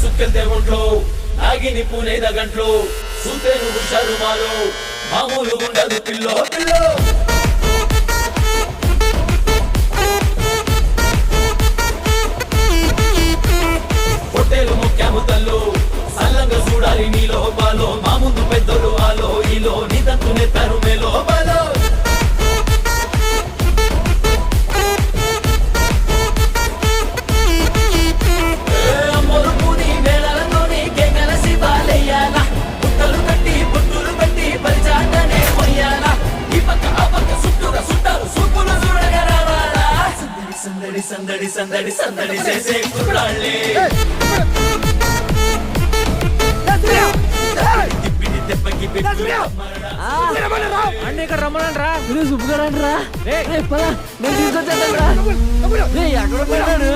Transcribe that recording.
సుక్కెళ్తే ఒంట్లో నాగిని పూనేద గంట్లో సూతే నువ్వు షరుమాలో మామూలు ఉండదు పిల్లో పిల్లో పొట్టేలు ముఖ్యము తల్లు సల్లంగా చూడాలి నీలో బాలో మా ముందు పెద్దలు ఆలో ఈలో నీదంతునే తరుమేలో బాలో సందడి సందడి సందడి చేసే కుర్రాళ్ళే అన్నీ ఇక్కడ రమ్మనండి రా సుబ్బుగారండి రా నేను తీసుకొచ్చేస్తాను రా ఎక్కడ పోయినాడు